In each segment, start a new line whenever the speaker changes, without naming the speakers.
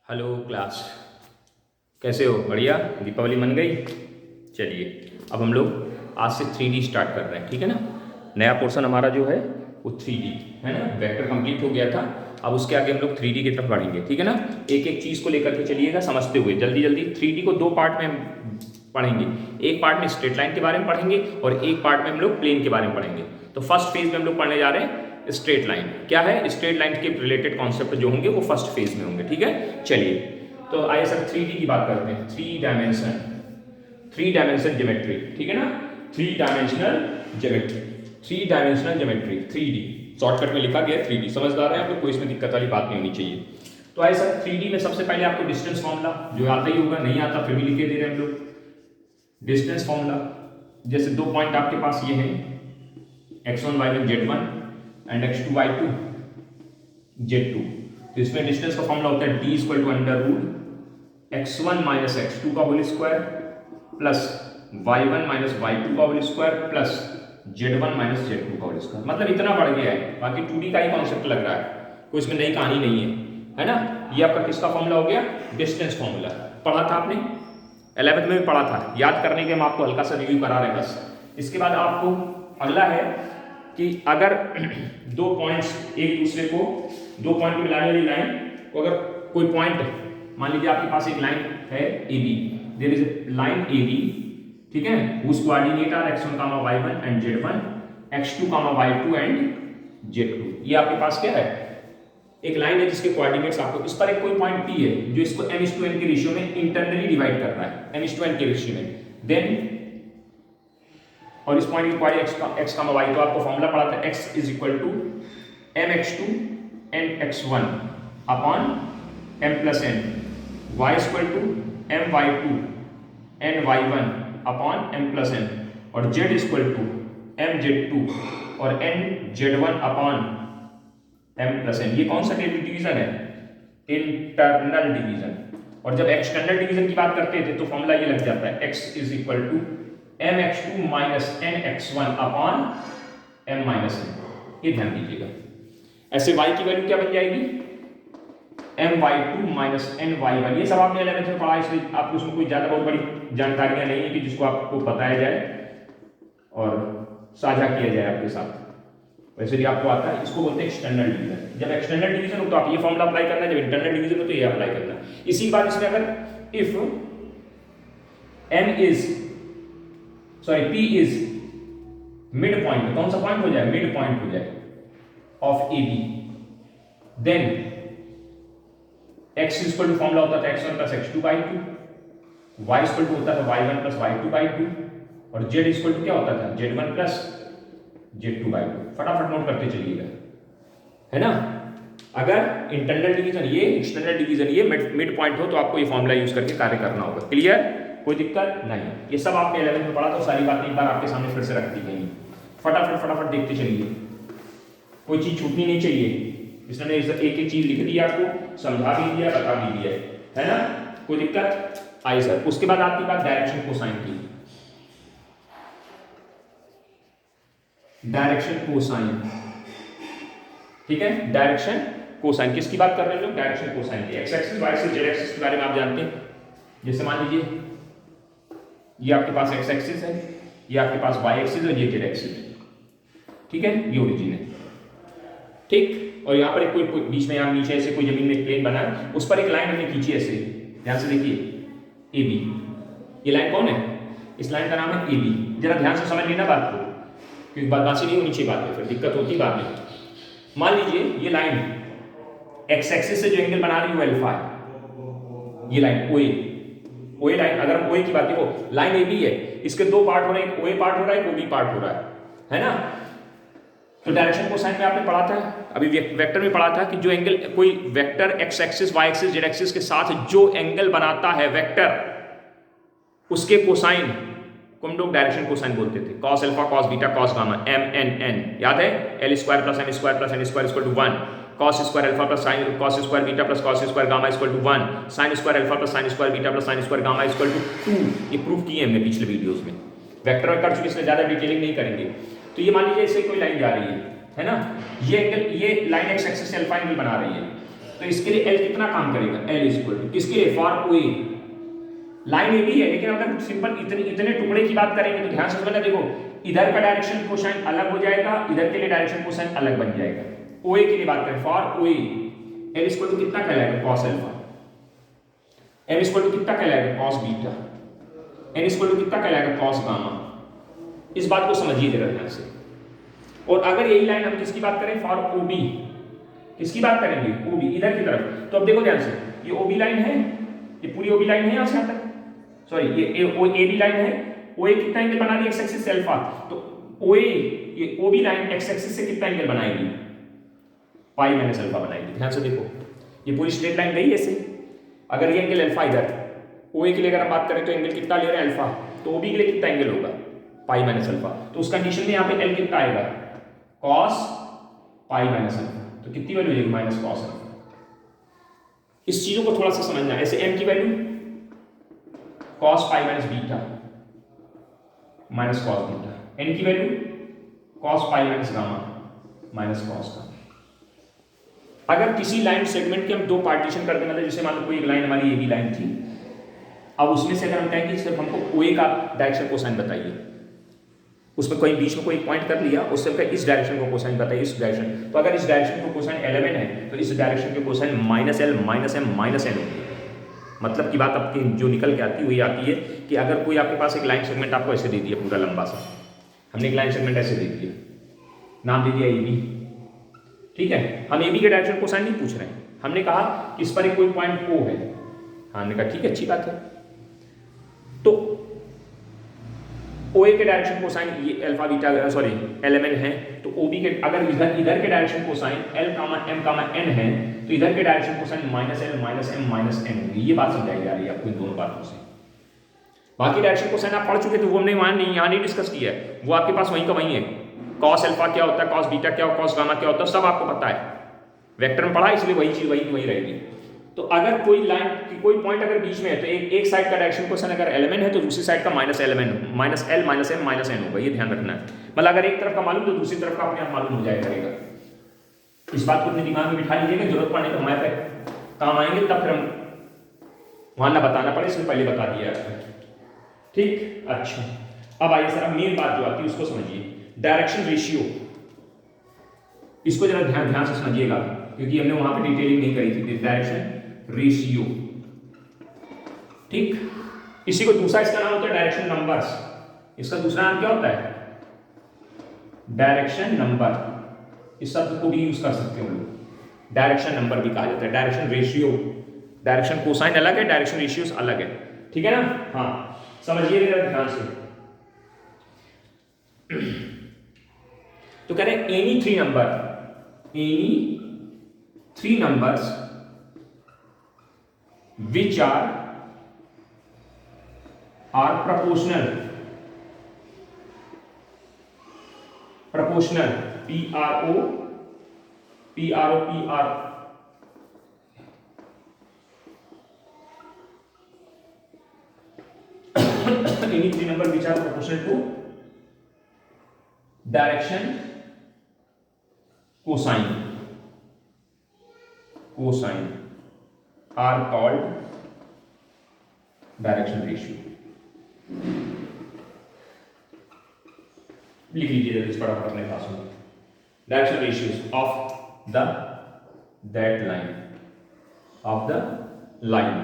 Hello class, कैसे हो? बढ़िया। दीपावली मन गई। चलिए अब हम लोग आज से 3D स्टार्ट कर रहे हैं, ठीक है ना। नया पोर्शन हमारा जो है वो 3D है ना। वेक्टर कंप्लीट हो गया था, अब उसके आगे हम लोग 3D की तरफ बढ़ेंगे, ठीक है ना। एक एक चीज़ को लेकर के चलिएगा समझते हुए जल्दी जल्दी। 3D को दो पार्ट में हम पढ़ेंगे। एक पार्ट में स्ट्रेट लाइन के बारे में पढ़ेंगे और एक पार्ट में हम लोग प्लेन के बारे में पढ़ेंगे। तो फर्स्ट फेज में हम लोग पढ़ने जा रहे हैं स्ट्रेट लाइन। क्या है? स्ट्रेट लाइन के रिलेटेड कॉन्सेप्ट जो होंगे वो फर्स्ट फेज में होंगे, ठीक है। चलिए तो आइए सर 3D की बात करते हैं। थ्री डायमेंशन ज्योमेट्री, ठीक है ना। Three dimensional geometry 3D shortcut में लिखा गया 3D। समझदार है आप लोग, कोई इसमें दिक्कत वाली बात नहीं होनी चाहिए। तो आइए सर 3D में सबसे पहले आपको डिस्टेंस फॉर्मूला जो आता ही होगा, नहीं आता फिर भी लिखे दे रहे हैं हम लोग। डिस्टेंस फॉर्मूला जैसे दो पॉइंट आपके पास ये हैं x1 y1 z1 and x2 y2 z2। तो इसमें डिस्टेंस का फॉर्मूला होता है d equal to under root x1 minus x2 का whole square plus y1 minus y2 का whole square plus z1 minus z2 का होल स्क्वायर। मतलब इतना बढ़ गया है, बाकी 2D का ही कॉन्सेप्ट लग रहा है, कोई इसमें नई कहानी नहीं है ना। ये आपका किसका फॉर्मूला हो गया? Distance formula. पढ़ा था आपने 11th में भी पढ़ा था, याद करने के हम आपको हल्का सा रिव्यू करा रहे हैं बस। इसके बाद आपको अगला है कि अगर दो पॉइंट्स एक दूसरे को, दो पॉइंट को मिलाने वाली लाइन को, अगर कोई पॉइंट मान लीजिए आपके पास एक लाइन है AB, there is a line AB, ठीक है, whose coordinate are x1, y1 and z1, x2, y2 and z2। ये आपके पास क्या है? एक लाइन है जिसके कोऑर्डिनेट्स आपको, इस पर एक कोई पॉइंट P है जो इसको m:n के रेशियो में इंटरनली डिवाइड कर रहा है, m:n के रेशियो में। देन और इस पॉइंट की कोऑर्डिनेट x, y, तो आपको फॉर्मूला पढ़ा था x is equal to mx2 n x1 upon m plus n, y equal to my2 n y1 upon m plus n, और z इक्वल टू mz2 और n z1 upon m plus n। ये कौन सा division है? Internal division. और जब external division की बात करते थे तो फॉर्मूला ये लग जाता है x is equal to mx2 minus nx1 upon m minus n। ये ध्यान दीजिएगा। ऐसे y की वैल्यू क्या बन जाएगी? my2 minus ny1। ये सब आपने 11th में पढ़ा, इसलिए आपको उसमें कोई ज्यादा बहुत बड़ी जानकारियां नहीं है कि जिसको आपको बताया जाए और साझा किया जाए आपके साथ। वैसे भी आपको आता है, इसको बोलते हैं एक्सटर्नल डिवीजन। जब एक्सटर्नल डिवीजन हो तो आप ये फॉर्मूला अप्लाई करना है, जब इंटरनल डिवीजन हो तो ये अप्लाई करना है। इसी बात इसमें अगर if P is mid point, कौन सा पॉइंट हो जाए? मिड पॉइंट हो जाए of AB, then x equal to formula होता था x1 plus x2 by 2, y equal to होता था y1 प्लस y2 बाई 2, और z इक्वल टू क्या होता था? z1 plus z2 by 2। फटाफट नोट करते चलिएगा, है ना। अगर इंटरनल डिवीजन ये, एक्सटर्नल डिवीजन ये, मिड पॉइंट हो तो आपको ये फॉर्मूला यूज करके कार्य करना होगा। क्लियर? कोई दिक्कत नहीं। ये सब आपने 11th में पढ़ा, तो सारी बातें एक बार आपके सामने फिर से रख दी गई। फटाफट देखते चलिए, कोई चीज छूटनी नहीं चाहिए। इसने एक एक चीज लिख दी, आपको समझा भी दिया, बता भी दिया, है ना। कोई दिक्कत? आई सर। उसके बाद आपकी बात डायरेक्शन कोसाइन की। डायरेक्शन कोसाइन, ठीक है। डायरेक्शन कोसाइन किसकी बात कर रहे हैं लोग? डायरेक्शन कोसाइन की। X axis, Y axis, Z axis के बारे में आप जानते हैं। जैसे मान लीजिए ये आपके पास एक्स एक्सिस है, ये आपके पास वाई एक्सिस है, ये जेड एक्सिस है, ठीक है, ये ओरिजिन है, ठीक। और यहाँ पर एक कोई बीच में, यहाँ नीचे ऐसे कोई जमीन में प्लेन बना है, उस पर एक लाइन हमने खींची ऐसे, ध्यान से देखिए, AB। ये लाइन कौन है? इस लाइन का नाम है AB। जरा ध्यान से समझ लेना बात को, क्योंकि बदमाशी नहीं होनी चाहिए बात में, फिर दिक्कत होती बाद में। मान लीजिए ये लाइन एक्स एक्सिस से जो एंगल बना रही है वो अल्फा है। ये लाइन OA लाइन, अगर हम OA की बात, देखो लाइन AB है, इसके दो पार्ट हो रहे हैं, एक OA पार्ट हो रहा है, एक OB पार्ट हो रहा है ना। तो डायरेक्शन कोसाइन में आपने पढ़ा था, अभी वेक्टर में पढ़ा था कि जो एंगल, कोई vector X axis, Y axis, Z axis के साथ जो एंगल बनाता है वेक्टर, उसके कोसाइन को हम लोग डायरेक्शन कोसाइन बोलते थे। Cos alpha, cos beta, cos gamma, MN, याद है? L square plus M square plus N square equal to 1, cos square alpha plus sine, cos square beta plus cos square gamma equal to 1, sine square alpha plus sine square beta plus sine square gamma equal to 2। ये proof किए हमने पिछले videos में, vector में कर चुके, इसलिए ज्यादा डिटेलिंग नहीं करेंगे। तो ये मान लीजिए ऐसे कोई लाइन जा रही है ना, ये एंगल, ये लाइन एक्स एक्सिस से अल्फा एंगल बना रही है, तो इसके लिए एल कितना काम करेगा, एल इज इक्वल टू किसके लिए, फॉर ओ ए, लाइन ए भी है लेकिन अगर सिंपल इतने टुकड़े की बात करेंगे तो ध्यान से समझना, देखो इधर का डायरेक्शन कोसाइन अलग हो जाएगा, इधर के लिए डायरेक्शन कोसाइन अलग बन जाएगा। ओ ए के लिए बात करें, for O A L equal to कितना कहलाएगा, cos alpha, M equal to कितना कहलाएगा, cos beta, N equal to कितना कहलाएगा, कॉस गामा। इस बात को समझिए जरा ध्यान से। और अगर यही लाइन हम किसकी बात करें, फॉर ओ बी, किसकी बात करेंगे, ओ बी इधर की तरफ, तो अब देखो ध्यान से, ये ओ बी लाइन है, ये पूरी ओ बी लाइन है यहाँ से यहाँ तक, सॉरी ये ओ ए बी लाइन है, ओ ए कितना एंगल बना रही है, एक्स एक्सिस से अल्फा, तो ओ ए ये O B line X axis से कितना एंगल बनाएगी, पाई माइनस अल्फा बनाएगी। ध्यान से देखो ये पूरी स्ट्रेट लाइन गई ऐसे, अगर ये एंगल अल्फा इधर, ओ ए के लिए अगर हम बात करें तो एंगल कितना ले रहे हैं अल्फा, तो ओ बी के लिए कितना एंगल होगा, पाई माइनस अल्फा, तो उस कंडीशन में यहाँ पे एल कितना आएगा, कॉस पाई माइनस अल्फा, तो कितनी वैल्यू आएगी, माइनस कॉस अल्फा। इस चीजों को थोड़ा सा समझना, ऐसे एम की value cos pi minus beta minus cos beta, N की value cos pi minus gamma minus cos gamma. अगर किसी लाइन सेगमेंट के हम दो पार्टीशन कर दें, मतलब जैसे मान लो कोई एक लाइन हमारी ए बी लाइन थी, अब उसमें से अगर हम कहें कि सिर्फ हमको ओ ए का डायरेक्शन कोसाइन बताइए, उसमें कोई बीच में कोई पॉइंट कर लिया, उससे कहें इस डायरेक्शन को कोसाइन बताइए, इस डायरेक्शन, तो अगर इस डायरेक्शन को कोसाइन एल है तो इस डायरेक्शन के cosine minus L minus M minus N होगी। मतलब की बात आपकी जो निकल के आती है वही आती है कि अगर कोई आपके पास एक लाइन सेगमेंट आपको ऐसे दे दिया पूरा लंबा सा, हमने एक लाइन सेगमेंट ऐसे दे दिया, नाम दे दिया ए बी, ठीक है, हम ए बी के डायरेक्शन कोसाइन नहीं पूछ रहे हैं, हमने कहा कि इस पर एक कोई पॉइंट ओ है, हमने कहा ठीक है अच्छी बात है, तो ओ ए के डायरेक्शन कोसाइन ये alpha beta sorry L M N है, तो ओ बी के अगर इधर के direction cosine L comma M comma N है, तो इधर के direction cosine minus L minus M minus N होगी। ये बात समझाई जा रही है आपको इन दोनों बातों से। बाकी डायरेक्शन कोसाइन आप पढ़ चुके, तो वो हमने यहाँ नहीं डिस्कस किया है, वो आपके पास वहीं का वहीं है। कॉस अल्फा क्या होता है, कॉस बीटा क्या होता है, कॉस गामा क्या होता है, सब आपको पता है, वेक्टर में पढ़ा, इसलिए वही चीज वही रहेगी। तो अगर कोई लाइन की कोई पॉइंट अगर बीच में है, तो एक साइड का डायरेक्शन कोसाइन अगर एलिमेंट है तो दूसरी साइड का minus element minus L minus M minus N होगा, ये ध्यान रखना है। मतलब अगर एक तरफ का मालूम तो दूसरी तरफ का अपने आप मालूम हो जाया करेगा। इस बात को अपने दिमाग में बिठा लीजिएगा, जरूरत पड़ने पर हमारे पे काम आएंगे, तब फिर हम वहां ना बताना पड़े, इसमें पहले बता दिया ठीक। अच्छा अब आइए सर, अब मेन बात जो आती है उसको समझिए, डायरेक्शन रेशियो। इसको जरा ध्यान से समझिएगा क्योंकि हमने वहां पे डिटेलिंग नहीं करी थी। डायरेक्शन रेशियो, ठीक, इसी को दूसरा इसका नाम होता है डायरेक्शन नंबर्स। इसका दूसरा नाम क्या होता है, डायरेक्शन नंबर। इस शब्द को भी यूज कर सकते हो लोग, डायरेक्शन नंबर भी कहा जाता है। डायरेक्शन रेशियो, डायरेक्शन कोसाइन अलग है, डायरेक्शन रेशियोस अलग है, ठीक है ना। हाँ समझिए जरा ध्यान से। तो कह रहे हैं any three numbers which are proportional any three number which are proportional to direction cosine are called direction ratio. लिख लीजिए इस पर अपने पास में, direction ratios of the that line, of the line.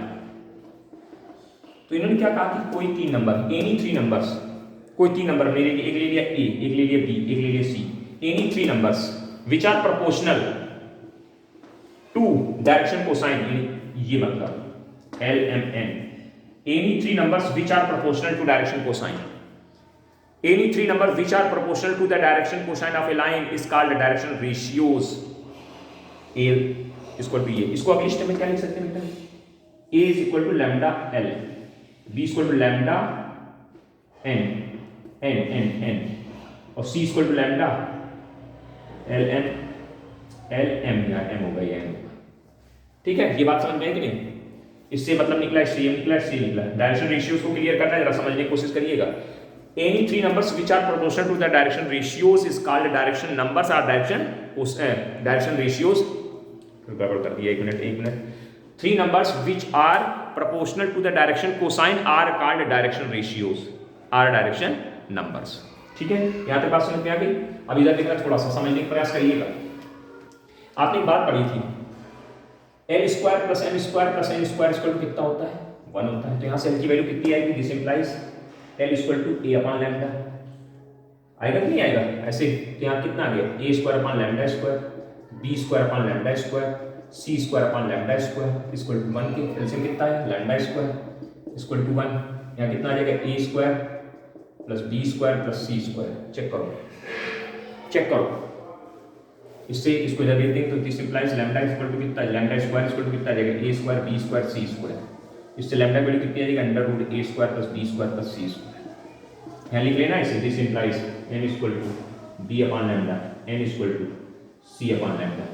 तो इन्होंने क्या कहा कि कोई तीन नंबर, एनी थ्री नंबर्स, कोई तीन नंबर, मेरे लिए एक ले लिया ए, एक ले लिया बी, एक ले लिया C, any three numbers which are proportional to direction cosine, ये मतलब L M N, any three numbers which are proportional to direction cosine, any three numbers which are proportional to the direction cosine of a line is called direction ratios। a equal to ये, इसको अगली step में क्या लिख सकते हैं बेटा, a is equal to lambda l, b is equal to lambda n और c is equal to lambda l m या m होगा या n होगा, ठीक है। ये बात समझ में है कि नहीं, इससे मतलब निकला, इससे निकला, इससे निकला। डायरेक्शन रेशियोस को क्लियर करना है, जरा समझने की कोशिश करिएगा। Any three numbers which are proportional to the direction ratios is called direction numbers, are direction ratios गड़बड़ कर दिया, एक minute. 3 numbers which are proportional to the direction cosine are called direction ratios, are direction numbers। ठीक है, यहाँ तक बात समझ में आ गई। अब इधर देखना, थोड़ा सा समझने का प्रयास करिएगा। आपने एक बात पढ़ी थी, L square plus M square plus N square equal to कितना होता है? 1 होता है। तो यहाँ से एल की वैल्यू कितनी आएगी? This implies L equal to A upon lambda. आएगा कि नहीं आएगा? ऐसे तो यहाँ कितना आ गया? A square upon lambda square, B square upon lambda square, C square upon lambda square equal to 1 के एलसीएम कितना है? Lambda square equal to 1। यहाँ कितना आ जाएगा? A square plus B square plus C square. Check करो इससे इसको जब लिखते हैं तो this implies lambda equal to कितना? लैम्डा स्क्वायर इक्वल टू कितना आ जाएगा? A square B square C square. इससे लैम्डा वैल्यू कितनी आ जाएगी? Under root A square plus B square plus C square. यहाँ लिख लेना इसे, this implies N equal to B upon lambda, N equal to C upon lambda.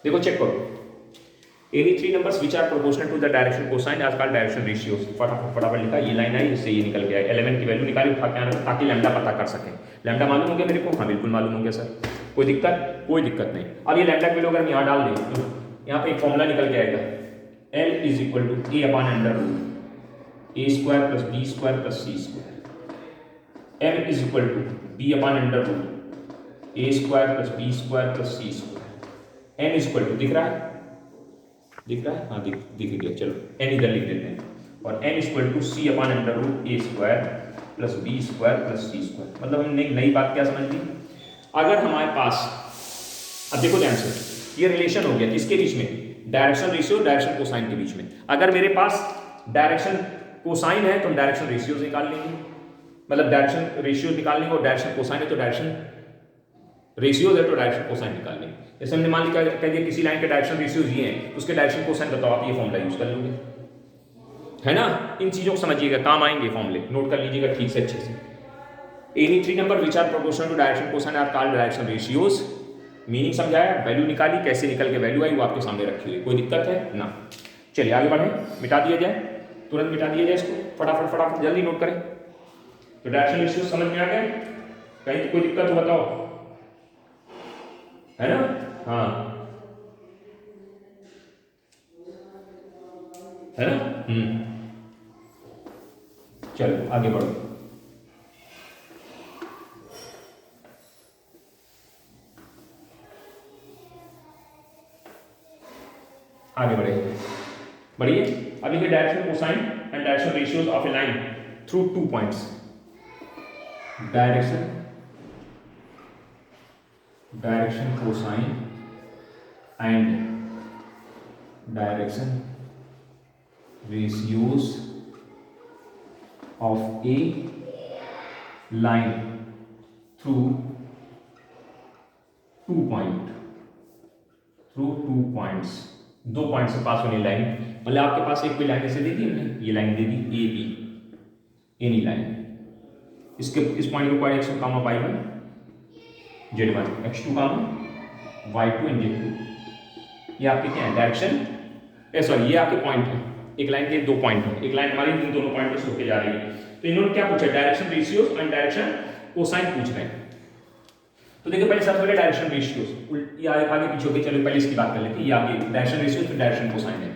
देखो check करो, any 3 numbers which are proportional to the direction cosine are called direction ratios। फटाफट लिखा, ये line आई, इससे ये निकल गया। एलिमेंट की वैल्यू निकाली उठा के आना ताकि लैम्डा पता कर सके। लैम्डा मालूम हो गया मेरे को? हाँ बिल्कुल मालूम हो गया सर। कोई दिक्कत? कोई दिक्कत नहीं। अब ये लैम्डा की वैल्यू अगर हम यहाँ डाल दें तो यहाँ पे एक फॉर्मूला निकल के आएगा, L is equal to A upon under root A square plus B square plus C square. M is equal to B upon under root A square plus B square plus C square. N is equal to दिख रहा है? हाँ दिख गया। चलो N इधर लिख देते हैं, और N equal to C upon under root A square plus B square plus C square. मतलब हमने एक नई बात क्या समझ ली? अगर हमारे पास, अब देखो ध्यान से, ये रिलेशन हो गया किसके बीच में? डायरेक्शन रेशियो डायरेक्शन कोसाइन के बीच में। अगर मेरे पास डायरेक्शन कोसाइन है तो हम डायरेक्शन रेशियोज निकाल लेंगे, मतलब डायरेक्शन रेशियो निकाल लेंगे, और डायरेक्शन कोसाइन है तो डायरेक्शन रेशियोज है तो डायरेक्शन कोसाइन निकाल लेंगे। जैसे हमने मान लिया कह दिया किसी लाइन के डायरेक्शन रेशियोज ये हैं, उसके डायरेक्शन कोसाइन बताओ, आप ये फॉर्मूला यूज कर लोगे, है ना? इन चीजों को समझिएगा, काम आएंगे फॉर्मूले, नोट कर लीजिएगा ठीक से अच्छे से। Any 3 number which are proportional to direction cosine are called direction ratios। Meaning समझाया, वैल्यू निकाली, कैसे निकल के वैल्यू आई वो आपके सामने रखी हुई। कोई दिक्कत है ना? चलिए आगे बढ़े, मिटा दिया जाए, तुरंत मिटा दिया जाए इसको, फटाफट जल्दी नोट करें। तो डायरेक्शन रेशियो समझ में आ गए? कहीं कोई दिक्कत हो बताओ, है ना? हाँ है ना? चलो आगे बढ़ो। आगे बढ़िए। अभी के direction cosine and direction ratios of a line through 2 points. Direction cosine and direction ratios of a line through 2 points। 2 point से पास होने लाइन, मतलब आपके पास एक कोई लाइन ऐसे दे दी हमने, ये लाइन दे दी ए बी, एनी लाइन, इसके इस पॉइंट को coordinates comma y1 z1, x2 comma y2 and z2। ये आपके क्या है? डायरेक्शन, सॉरी ये आपके पॉइंट है। एक लाइन के 2 पॉइंट है, एक लाइन हमारी इन दोनों पॉइंट से होकर जा रही है। तो इन्होंने क्या पूछा? Direction ratios and direction cosine पूछ रहे हैं। तो देखिए पहले सबसे पहले डायरेक्शन रेशियोज, ये आगे पीछे होके, चलो पहले इसकी बात कर लेते हैं। ये आगे डायरेक्शन रेशियोज फिर डायरेक्शन कोसाइन है,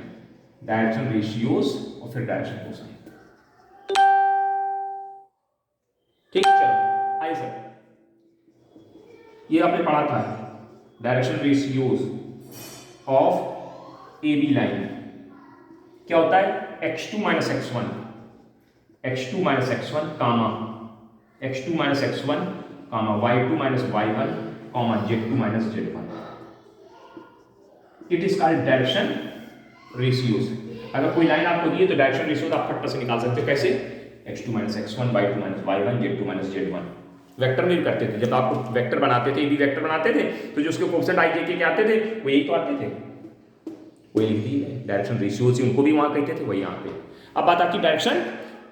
डायरेक्शन रेशियोज और फिर डायरेक्शन कोसाइन। ठीक, चलो आइए सर, ये आपने पढ़ा था direction ratios of A B line. क्या होता है? x2 minus x1 comma x2 minus x1 comma y2 minus y1 comma z2 minus z1। It is called direction ratios. अगर कोई लाइन आपको दी है तो डायरेक्शन रेशियोज आप फट से निकाल सकते हो। कैसे? x2 minus x1, y2 minus y1, z2 minus z1। Vector में भी करते थे, जब आपको वेक्टर बनाते थे, भी वेक्टर बनाते थे, तो जो उसके कोएफिशिएंट i j के आते थे वो यही तो आते थे, वही लिख दी है। डायरेक्शन रेशियोज उनको भी वहां कहते थे, वही यहाँ पे। अब बात आती डायरेक्शन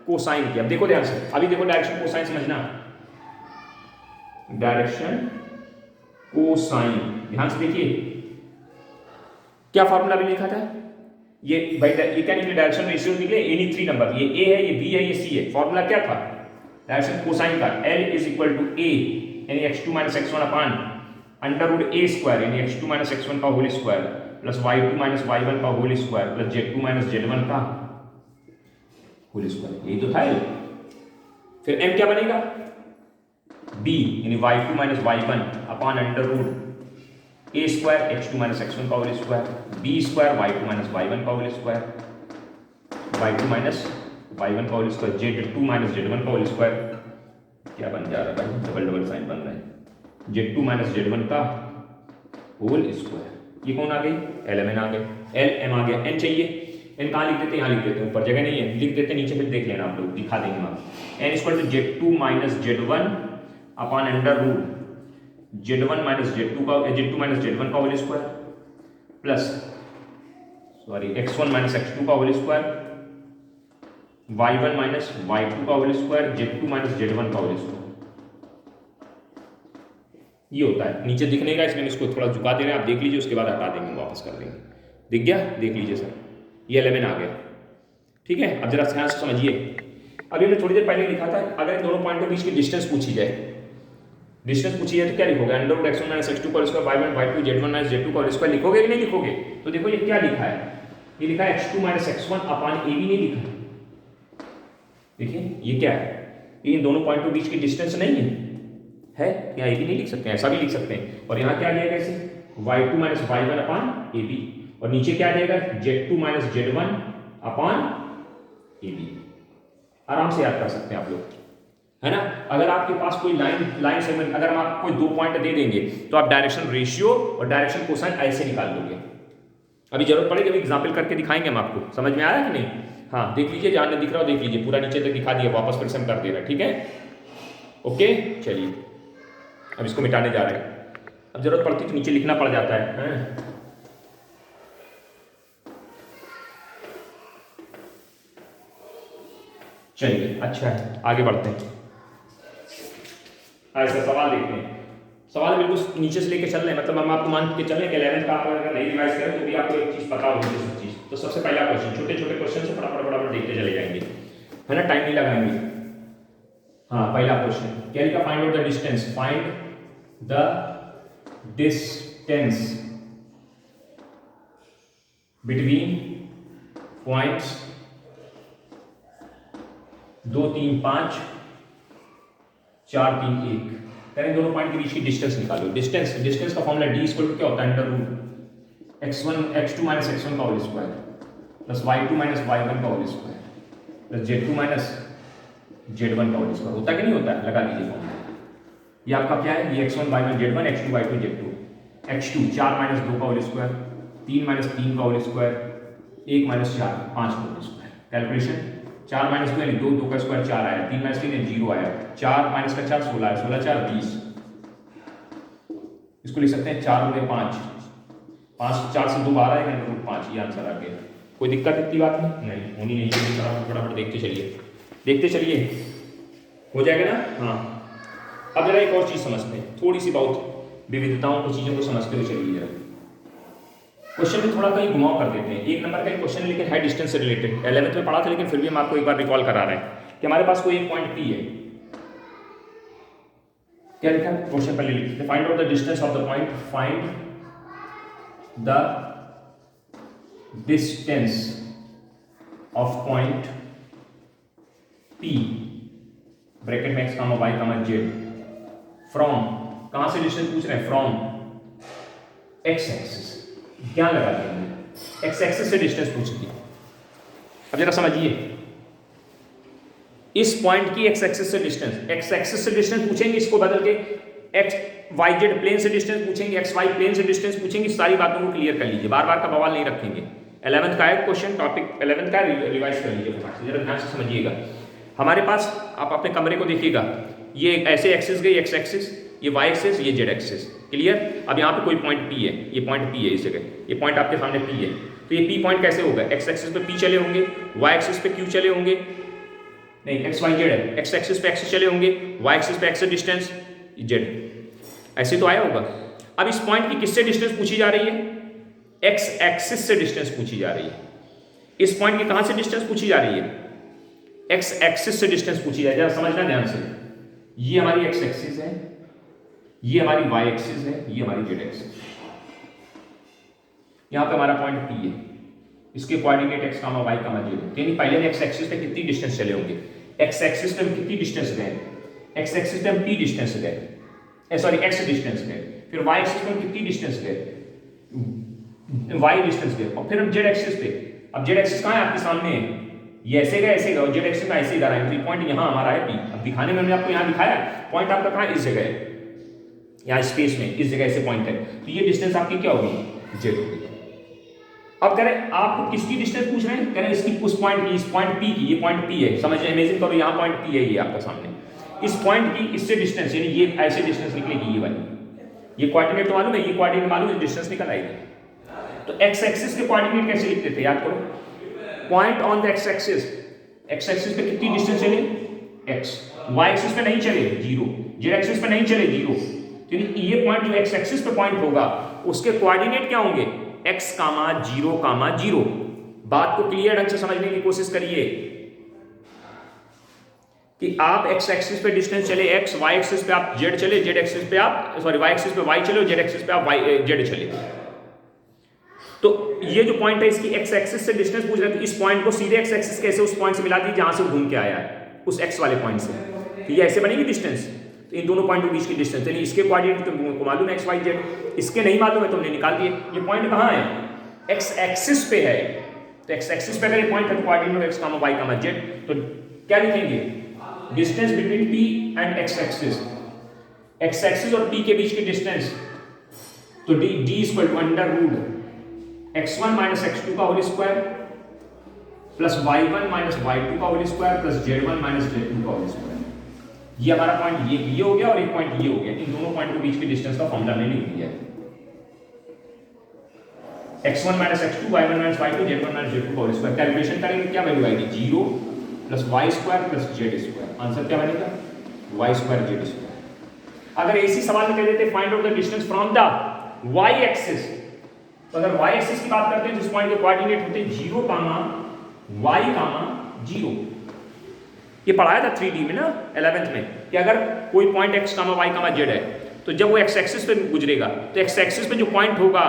कोसाइन की। अब देखो ध्यान से, अभी देखो डायरेक्शन कोसाइन समझना। डायरेक्शन कोसाइन ध्यान से देखिए, क्या फॉर्मूला भी लिखा था ये भाई, ये क्या निकले? डायरेक्शन रेशियो निकले एनी 3 नंबर, ये ए है, ये बी है, ये सी है। फॉर्मूला क्या था डायरेक्शन कोसाइन का? L is equal to A यानी x2 minus x1 upon under root A square यानी x2 माइनस x1 का whole square plus y2 minus y1 का whole square plus z2 minus z1 का whole square, यही तो था ये। फिर m क्या बनेगा, b यानी y2 minus y1 upon under root a square x2 minus x1 का whole square, b square y2 minus y1 का whole square, y2 minus y1 का whole square, z2 minus z1 का होल स्क्वायर, क्या बन जा रहा है भाई, डबल डबल साइन बन रहा है, z2 माइनस z1 का होल स्क्वायर। ये कौन आ गई, lmn आ गए, lm आ गया। n चाहिए, n कहाँ लिख देते हैं, यहाँ लिख देते हैं, ऊपर जगह नहीं है, लिख देते हैं नीचे, फिर देख लेना आप लोग, दिखा देंगे हम। n equal to z2 minus z1 upon under root z1 minus z2 का, z2 माइनस z1 का whole square plus x1 minus x2 का whole square, y1 minus y2 का whole square, z2 minus z1 का whole square. ये होता है, नीचे दिखने का, इसलिए इसको थोड़ा झुका दे रहे हैं, आप देख लीजिए, उसके बाद हटा देंगे, वापस कर देंगे। दिख गया, देख लीजिए सर, ये 11 आ गया, ठीक है। अब जरा ध्यान से समझिए, अभी हमने थोड़ी देर पहले लिखा था, अगर इन दोनों पॉइंट के बीच की डिस्टेंस पूछी जाए, डिस्टेंस पूछी जाए तो क्या लिखोगे, under root x1 minus x2 का square, y1 y2 z1 minus z2 का स्क्वायर लिखोगे कि नहीं लिखोगे। तो देखो ये क्या लिखा है, ये लिखा है x2 minus x1 upon a भी नहीं लिखा, देखिए ये क्या है, इन दोनों पॉइंट के बीच की डिस्टेंस नहीं है, या ए भी नहीं लिख सकते हैं, ऐसा भी लिख सकते हैं। और यहाँ क्या आ जाएगा ऐसे, y2 minus y1 upon A B, और नीचे क्या आ जाएगा, z2 minus z1 upon A B. आराम से याद कर सकते हैं आप लोग, है ना। अगर आपके पास कोई लाइन सेगमेंट, अगर हम आपको कोई 2 पॉइंट दे देंगे तो आप डायरेक्शन रेशियो और डायरेक्शन कोसाइन ऐसे निकाल लोगे। अभी जरूरत पड़ेगी, अभी एग्जाम्पल करके दिखाएंगे हम आपको, समझ में आया कि नहीं। हाँ देख लीजिए, जहाँ नहीं दिख रहा हो देख लीजिए, पूरा नीचे तक दिखा दिया, वापस फिर से हम कर दे रहे हैं, ठीक है। ओके चलिए, अब इसको मिटाने जा रहे हैं, अब जरूरत पड़ती तो नीचे लिखना पड़ जाता है। चलिए अच्छा है, आगे बढ़ते हैं। ऐसा सवाल देखते हैं, सवाल बिल्कुल नीचे से लेके चल रहे हैं, मतलब हम आपको मान के चल रहे हैं कि 11th का आप अगर नहीं रिवाइज करें तो भी आपको एक चीज पता होगी, सब चीज। तो सबसे पहला क्वेश्चन, छोटे छोटे क्वेश्चन से फटाफट देखते चले जाएंगे, है ना, टाइम नहीं लगाएंगे। हाँ पहला क्वेश्चन क्या लिखा, find out the distance, find the distance between points 2 3 5 4 3 1, करें दोनों पॉइंट के बीच की डिस्टेंस निकालो। डिस्टेंस का फॉर्मूला d इक्वल टू क्या होता है, under root x2 minus x1 का whole square plus y2 minus y1 का whole square plus z2 minus z1 का होल स्क्वायर। होता कि नहीं होता है, लगा दीजिए फॉर्मूला। ये आपका क्या है, ये x1 y1 z1, x2 y2 z2, x2 4 minus 2 का होल स्क्वायर, 3 माइनस 3 का होल स्क्वायर, 1 माइनस 4 5 का होल स्क्वायर। कैलकुलेशन, 4 माइनस 2 यानी 2 का स्क्वायर 4 आया, 3 माइनस 3 0 आया, 4 माइनस का 4 16 है, 16 4 20। इसको लिख सकते हैं 4 गुणे 5, 5 4 से 2 12 है, 5, ये आंसर आ गया। कोई दिक्कत इतनी बात नहीं होनी नहीं चाहिए, फटाफट देखते चलिए, हो जाएगा ना। हाँ अब जरा एक और चीज समझते हैं, थोड़ी सी बहुत विविधताओं की चीजों को समझते हुए चलिए जरा। क्वेश्चन में थोड़ा कहीं घुमाव कर देते हैं। 1 नंबर का एक क्वेश्चन लेकिन है डिस्टेंस से रिलेटेड, 11th में पढ़ा था, लेकिन फिर भी हम आपको एक बार रिकॉल करा रहे हैं कि हमारे पास कोई एक पॉइंट P है। क्या लिखा है क्वेश्चन, पहले लिखते हैं, find out the distance of the point, find the distance of point P bracket में x, y, z फ्रॉम, कहां से डिस्टेंस पूछ रहे हैं, फ्रॉम x एक्सिस, क्या लगा देंगे, x एक्सिस से डिस्टेंस पूछेगी। अब जरा समझिए, इस पॉइंट की x एक्सिस से डिस्टेंस पूछेंगे, इसको बदल के x y z प्लेन से डिस्टेंस पूछेंगे, x y प्लेन से डिस्टेंस पूछेंगे। सारी बातों को क्लियर कर लीजिए, बार बार का बवाल नहीं रखेंगे। 11th का है क्वेश्चन, टॉपिक 11th का रिवाइज कर लीजिए फटाफट से, जरा ध्यान से समझिएगा। हमारे पास, आप अपने कमरे को देखिएगा, ये ऐसे एक्सिस गई, x एक्सिस, ये y एक्सिस, ये z एक्सिस, क्लियर। अब यहाँ पे कोई पॉइंट P है, ये पॉइंट P है इस जगह, ये पॉइंट आपके सामने P है, तो ये P पॉइंट कैसे होगा, x एक्सिस पे P चले होंगे, y एक्सिस पे Q चले होंगे, नहीं x y z है, x एक्सिस पे x चले होंगे, y एक्सिस पे x डिस्टेंस z, ऐसे तो आया होगा। अब इस पॉइंट की किससे डिस्टेंस पूछी जा रही है, x एक्सिस से डिस्टेंस पूछी जा रही है। इस पॉइंट की कहां से डिस्टेंस पूछी जा रही है, x एक्सिस से डिस्टेंस पूछी जा रही है। जरा समझना ध्यान से, ये हमारी x एक्सिस है, ये हमारी y एक्सिस है, ये हमारी z एक्सिस। यहाँ पे हमारा पॉइंट P है, इसके कोऑर्डिनेट x, y, z, यानी पहले ने x एक्सिस पे कितनी डिस्टेंस चले होंगे, x एक्सिस पे हम कितनी डिस्टेंस गए, x एक्सिस पे हम p डिस्टेंस गए, सॉरी x डिस्टेंस गए, फिर y एक्सिस पे हम कितनी डिस्टेंस गए, y डिस्टेंस गए, और फिर हम z एक्सिस पे, अब z एक्सिस कहाँ है आपके सामने है, ये ऐसे गए ऐसे गए, और z एक्सिस का ऐसे इधर आए, तो ये पॉइंट यहाँ हमारा है p। अब दिखाने में हमने आपको यहाँ दिखाया पॉइंट आपका कहाँ इस जगह है, यहाँ स्पेस में इस जगह से पॉइंट है, तो ये डिस्टेंस आपकी क्या होगी, z होगी। अब करें आपको किसकी डिस्टेंस पूछ रहे हैं, करें इसकी, उस पॉइंट की, इस पॉइंट P की, ये पॉइंट P है, समझ इमेजिन करो यहाँ पॉइंट P है ये आपका सामने, इस पॉइंट की इससे डिस्टेंस, यानी ये ऐसे डिस्टेंस निकलेगी ये वाली, ये कोऑर्डिनेट तो मालूम है, ये कोऑर्डिनेट मालूम है, डिस्टेंस निकल आएगी। तो x एक्सिस के कोऑर्डिनेट कैसे लिखते थे, याद करो, point on the x axis, x axis पे कितनी डिस्टेंस चले x, y एक्सिस पे नहीं चले 0, z एक्सिस पे नहीं चले 0, तो ये पॉइंट जो x एक्सिस पे पॉइंट होगा उसके कोऑर्डिनेट क्या होंगे, x, 0, 0। बात को क्लियर ढंग से समझने की कोशिश करिए कि आप x एक्सिस पे डिस्टेंस चले x, y एक्सिस पे आप z चले, z एक्सिस पे आप, सॉरी y एक्सिस पे y चले, z एक्सिस पे आप z चले, तो ये जो पॉइंट है इसकी x एक्सिस से डिस्टेंस पूछ रहे हैं, तो इस पॉइंट को सीधे x एक्सिस कैसे उस पॉइंट से मिला दीजिए जहां से घूम के आया है, उस x वाले पॉइंट से, तो ये ऐसे बनेगी डिस्टेंस, तो इन दोनों पॉइंट के बीच की डिस्टेंस, यानी इसके कोऑर्डिनेट तुमको मालूम है x, y, z, इसके नहीं मालूम है तो हमने निकाल दिए। ये पॉइंट कहाँ है, x एक्सिस पे है, तो x एक्सिस पे अगर ये पॉइंट है तो कोऑर्डिनेट x, y, z, तो क्या लिखेंगे, distance between p and x axis, x axis और p के बीच की डिस्टेंस, तो d equal to under root x1 minus x2 का whole square plus y1 minus y2 का whole square plus z1 minus z2 का होल स्क्वायर। ये हमारा पॉइंट ये हो गया और एक पॉइंट ये हो गया, इन दोनों पॉइंट के बीच की डिस्टेंस का फॉर्मूला मैंने लिख दिया है, x1 minus x2, y1 minus y2, z1 minus z2 का होल स्क्वायर। कैलकुलेशन करेंगे क्या वैल्यू आएगी, 0 plus y square plus z square, answer क्या बनेगा, y स्क्वायर z स्क्वायर। अगर इसी सवाल में कह देते find out the distance from the y axis, तो अगर y एक्सिस की बात करते हैं तो इस पॉइंट के कोऑर्डिनेट होते हैं 0, y, 0। ये पढ़ाया था 3D में ना 11th में कि अगर कोई पॉइंट x, y, z है तो जब वो x एक्सिस पे गुजरेगा तो x एक्सिस पे जो पॉइंट होगा,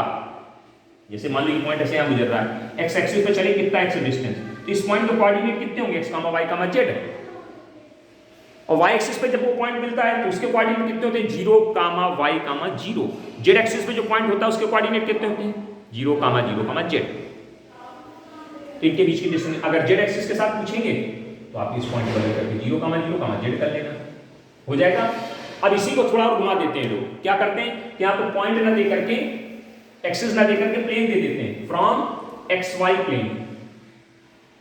जैसे मान लो ये पॉइंट ऐसे यहाँ गुजर रहा है, x एक्सिस पे चले कितना x डिस्टेंस, तो इस पॉइंट के कोऑर्डिनेट कितने होंगे, x, y, z, और y एक्सिस पे जब वो पॉइंट मिलता है तो उसके कोऑर्डिनेट कितने होते हैं, 0, y, 0। z एक्सिस पे जो पॉइंट होता है उसके कोऑर्डिनेट कितने होते हैं, 0, 0, z। इनके बीच की डिस्टेंस अगर z एक्सिस के साथ पूछेंगे तो आप इस पॉइंट पर करके 0, 0, z कर लेना, हो जाएगा। अब इसी को थोड़ा और घुमा देते हैं लोग, क्या करते हैं कि यहाँ पे पॉइंट ना दे करके, एक्सिस ना दे करके प्लेन दे देते हैं, from xy plane,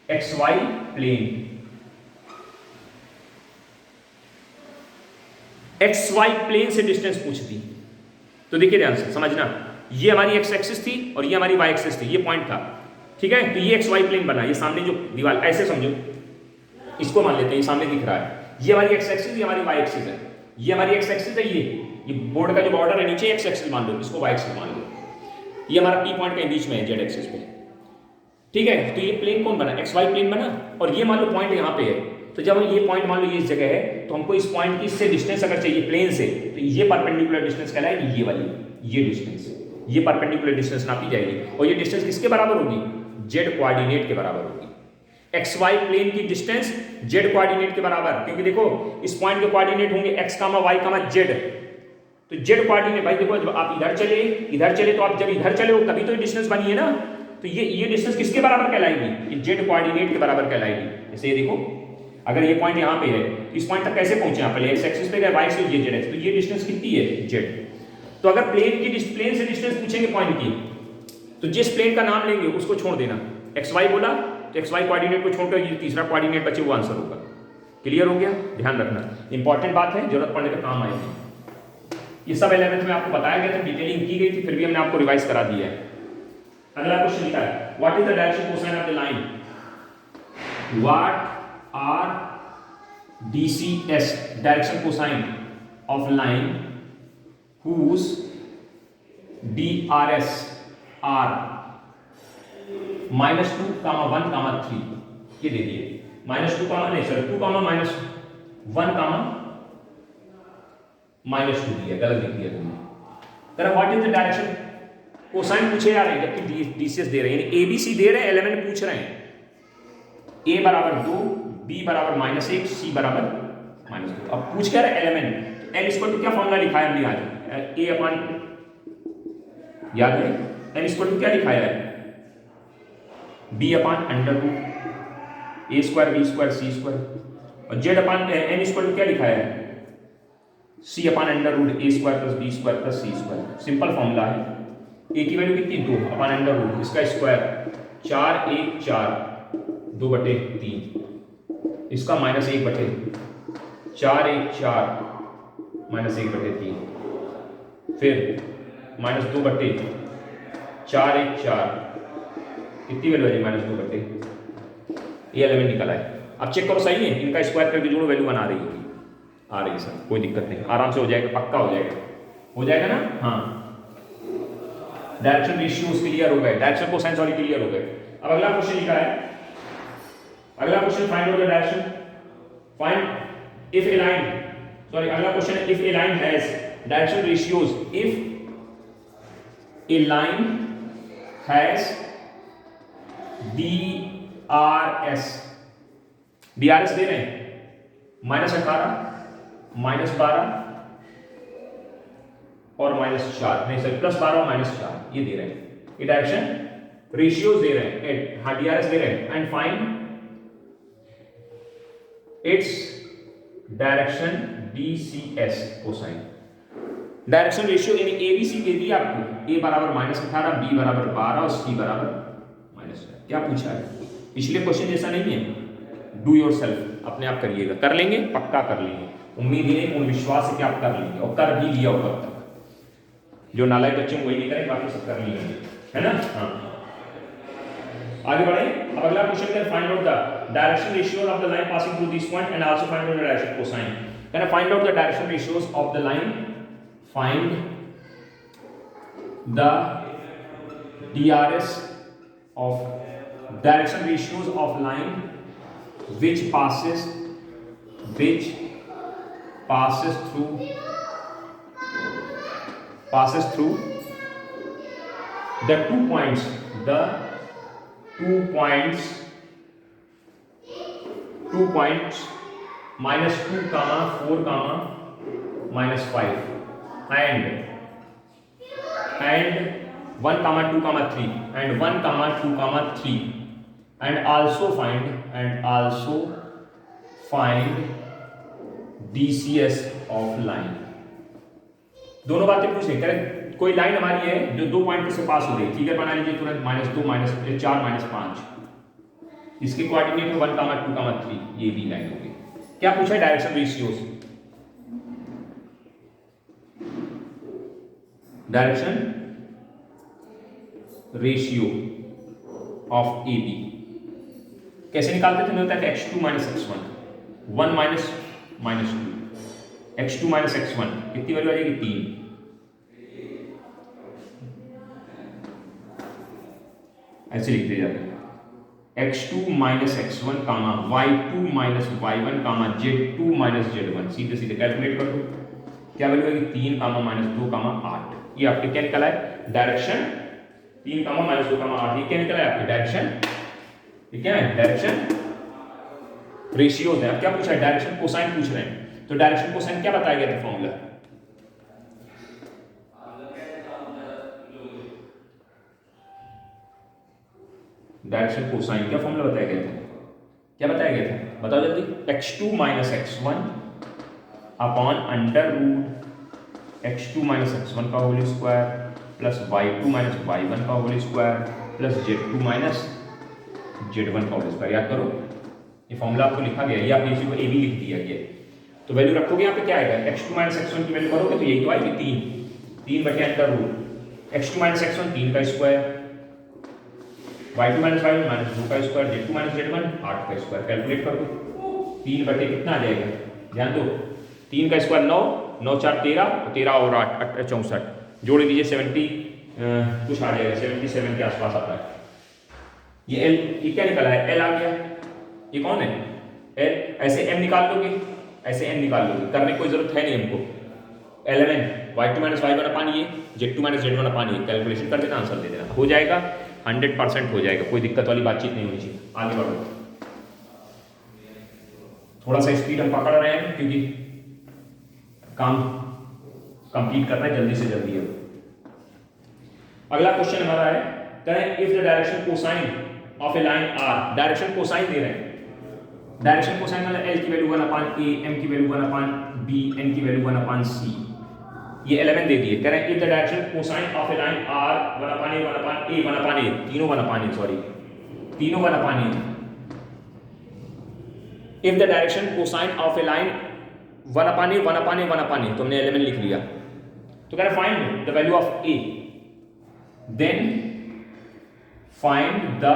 xy plane, xy plane से डिस्टेंस पूछ दी, तो देखिए ध्यान से समझना, ये हमारी x एक्सिस थी और ये हमारी y एक्सिस थी, ये पॉइंट था, ठीक है, तो ये xy प्लेन बना, ये सामने जो दीवार, ऐसे समझो, इसको मान लेते हैं, ये सामने दिख रहा है, ये हमारी x एक्सिस, ये हमारी y एक्सिस है, ये हमारी x एक्सिस है, ये बोर्ड का जो बॉर्डर है नीचे x एक्सिस मान लो, इसको y एक्सिस मान लो, ये हमारा p पॉइंट के बीच में है z एक्सिस पे, ठीक है, तो ये प्लेन कौन बना, xy प्लेन बना, और ये मान लो पॉइंट यहाँ पे है, तो जब हम ये पॉइंट मान लो ये इस जगह है, तो हमको इस पॉइंट की इससे डिस्टेंस अगर चाहिए प्लेन से, तो ये परपेंडिकुलर डिस्टेंस कहलाएगी, ये वाली, ये डिस्टेंस, ये परपेंडिकुलर डिस्टेंस नापी जाएगी, और ये डिस्टेंस किसके बराबर होगी, z कोऑर्डिनेट के बराबर होगी, xy प्लेन की डिस्टेंस z कोऑर्डिनेट के बराबर, क्योंकि देखो इस पॉइंट के कोऑर्डिनेट होंगे x, y, z, तो z कोऑर्डिनेट, भाई देखो जब आप इधर चले तो आप जब इधर चले हो तभी तो ये डिस्टेंस बनी है ना, तो ये डिस्टेंस किसके बराबर कहलाएगी, ये z कोऑर्डिनेट के बराबर कहलाएगी। जैसे ये देखो अगर ये पॉइंट यहाँ पे है तो इस पॉइंट तक कैसे पहुंचे, यहाँ पहले x एक्सिस पे गए, y एक्सिस, ये z एक्सिस, तो ये डिस्टेंस कितनी है, z। तो अगर प्लेन से डिस्टेंस पूछेंगे पॉइंट की, तो जिस प्लेन का नाम लेंगे उसको छोड़ देना, xy बोला तो xy कोऑर्डिनेट को छोड़कर ये तीसरा कोऑर्डिनेट बचे वो आंसर होगा। क्लियर हो गया, ध्यान रखना, इंपॉर्टेंट बात है, जरूरत पड़ने पे काम आएगी। ये सब 11th में आपको बताया गया था, डिटेलिंग की गई थी, फिर भी हमने आपको रिवाइज करा दिया है। अगला क्वेश्चन लिखा है, what is the direction cosine of the line, what are DCS, direction cosine of line whose DRS are -2, 1, 3, ये दे दिए, -2, नहीं सर 2, -1, -2 दिया, गलत लिख दिया तुमने। What is the direction cosine पूछे जा रहे हैं जबकि डीसीएस दे रहे हैं, यानी एबीसी दे रहे हैं, एलिमेंट पूछ रहे हैं। ए बराबर 2, बी बराबर -1, सी बराबर -2। अब पूछ क्या रहे एलिमेंट, एन इक्वल टू क्या फॉर्मूला लिखा है हमने आज, ए अपॉन, याद है एन इक्वल टू क्या लिखाया है, B upon under root A square B square C square, और Z upon N equal to क्या लिखाया है, C upon under root A square plus B square plus C square. Simple formula है। A की value कितनी, 2 अपॉन under root इसका square 4 1 4 2/3, इसका -1/4 4 1 4 -1/3, फिर -2/4 4 1 4, कितनी वैल्यू है -2/, ये एलिमेंट निकला है। अब चेक करो सही है, इनका स्क्वायर करके जोड़ो, वैल्यू बना रही होगी, आ रही है सर, कोई दिक्कत नहीं, आराम से हो जाएगा, पक्का हो जाएगा ना। हाँ, डायरेक्शन रेशियोज क्लियर हो गए, डायरेक्शन कोसाइन सॉरी क्लियर हो गए। अब अगला क्वेश्चन लिखा है, अगला question find out the direction, find if a line, sorry अगला क्वेश्चन है if a line has direction ratios, if a line has DRS, DRS दे रहे हैं -18 -12 और -4, नहीं सर +12 और -4, ये दे रहे हैं, ये डायरेक्शन रेशियोज दे रहे हैं, हाँ DRS दे रहे हैं, and find its direction DCS cosine. Direction ratio यानी ABC दे दी आपको, A बराबर -18, B बराबर 12 और C बराबर -4। क्या पूछा है, पिछले क्वेश्चन जैसा नहीं है, डू योर सेल्फ, अपने आप करिएगा, कर लेंगे, पक्का कर लेंगे, उम्मीद ही नहीं, पूर्ण विश्वास है कि आप कर लेंगे, और कर भी लिया होगा अब तक। जो नालायक बच्चे वही नहीं करें, बाकी सब कर लेंगे, है ना। हाँ, आगे बढ़े। अब अगला क्वेश्चन है, find out the direction ratio of the line passing through this point and also find out the direction cosine. Can I find out the direction ratios of the line, find the DRS of direction ratios of line which passes through the 2 points -2, -4, -5 and 1, 2, 3 and 1, 2, 3 and also find DCS of line। दोनों बातें पूछे, करें कोई line हमारी है जो 2 point से पास हो रही है, फिगर बना लीजिए तुरंत, -2 -4 -5, इसके कोऑर्डिनेट में 1, 2, 3, ये भी लाइन होगी। क्या पूछा है, direction ratios, direction ratio of AB कैसे निकालते थे, होता है x2 - x1, 1 -2, x2 - x1 कितनी वैल्यू आ जाएगी, 3, ऐसे लिखते जाते हैं, x2 - x1, y2 - y1, z2 - z1, सीधे सीधे कैलकुलेट कर दो, क्या वैल्यू आएगी, 3, -2, 8, ये आपके क्या निकला है, डायरेक्शन 3, -2, 8, ये क्या निकला है आपके डायरेक्शन, ये क्या है, डायरेक्शन रेशियोज है। अब क्या पूछा है, डायरेक्शन कोसाइन पूछ रहे हैं, तो डायरेक्शन कोसाइन क्या बताया गया था फॉर्मूला, डायरेक्शन कोसाइन क्या फॉर्मूला बताया गया था, क्या बताया गया था, बताओ जल्दी, x2 - x1 upon under root x2 - x1 का whole square plus y2 - y1 का whole square plus z2 - z1 का होल स्क्वायर। याद करो, ये फॉर्मूला आपको लिखा गया है, ये आपने इसी को a भी लिख दिया गया, तो वैल्यू रखोगे यहाँ पे क्या आएगा, x2 - x1 की वैल्यू करोगे तो यही तो आएगी 3 अंडर रूट x2 - x1 3 का स्क्वायर, y2 - y1 -2 का स्क्वायर, z2 - z1 8 का स्क्वायर, कैलकुलेट कर दो, 3 कितना आ जाएगा, ध्यान दो, 3 का स्क्वायर 9, 9 4 13, 13 और 8 64, जोड़ दीजिए 70 कुछ आ जाएगा, 77 के आसपास आता है। ये L, ये क्या निकला है, L आ गया, ये कौन है L, ऐसे M निकाल लोगे, ऐसे N निकाल लोगे, करने की कोई जरूरत है नहीं हमको, एलिमेंट y2 माइनस y1 अपान ये, z2 माइनस z1 अपान ये, कैलकुलेशन कर देना, आंसर दे देना, हो जाएगा 100% हो जाएगा, कोई दिक्कत वाली बातचीत नहीं होनी चाहिए। आगे बढ़ो, थोड़ा सा स्पीड हम पकड़ रहे हैं क्योंकि काम कंप्लीट करना है जल्दी से जल्दी है। अगला क्वेश्चन हमारा है, करें if the direction cosine of a line are, direction cosine दे रहे हैं, डायरेक्शन कोसाइन मतलब एल की वैल्यू 1 अपान ए, एम की वैल्यू 1 अपान बी, एन की वैल्यू 1 अपान सी, ये 11 दे दिए। करें if the direction cosine of a line are 1 upon A, 1 upon A, 1 upon A, तीनों 1 अपान ए, सॉरी तीनों 1 upon A. If the direction cosine of a line 1 upon A, 1 upon A, 1 upon A, तो हमने 11 लिख लिया। तो कह रहे find the value of A, then find the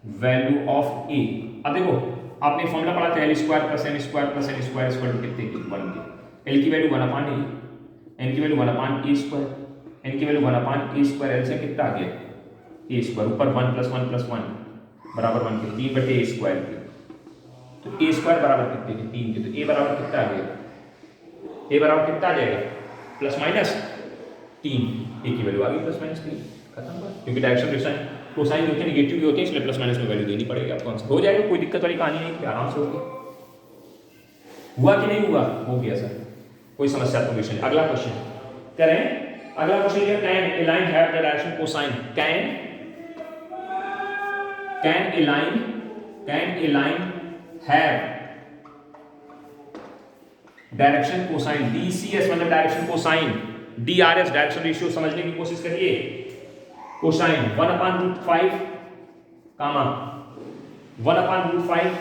value of A. अब देखो आपने फॉर्मूला पढ़ा था L square plus M square plus N square equal to कितने की 1 के। एल की वैल्यू 1 अपान ए, एन की value 1 upon A square, N की value 1 upon A square, L से कितना आ गया ए स्क्वायर, ऊपर 1 प्लस 1 प्लस 1 बराबर 1 के, 3 बटे ए स्क्वायर के, तो ए स्क्वायर बराबर कितने के 3 के, तो ए बराबर कितना आ गया, ए बराबर कितना आ जाएगा प्लस माइनस 3, ए की वैल्यू आ गई प्लस माइनस 3, खत्म बात। क्योंकि डायरेक्शन कोसाइन होते हैं नेगेटिव भी होते हैं, इसलिए प्लस माइनस में वैल्यू देनी पड़ेगी आपको, आंसर हो जाएगा, कोई दिक्कत वाली कहानी नहीं, आराम से होगी। हुआ कि नहीं हुआ, हो गया सर, कोई समस्या तो क्वेश्चन। अगला क्वेश्चन करें, अगला क्वेश्चन है can a line have the direction cosine, can a line have direction cosine, DCs मतलब direction cosine, DRs direction ratio समझने की कोशिश करिए। Cosine 1 upon root 5 comma 1 upon root 5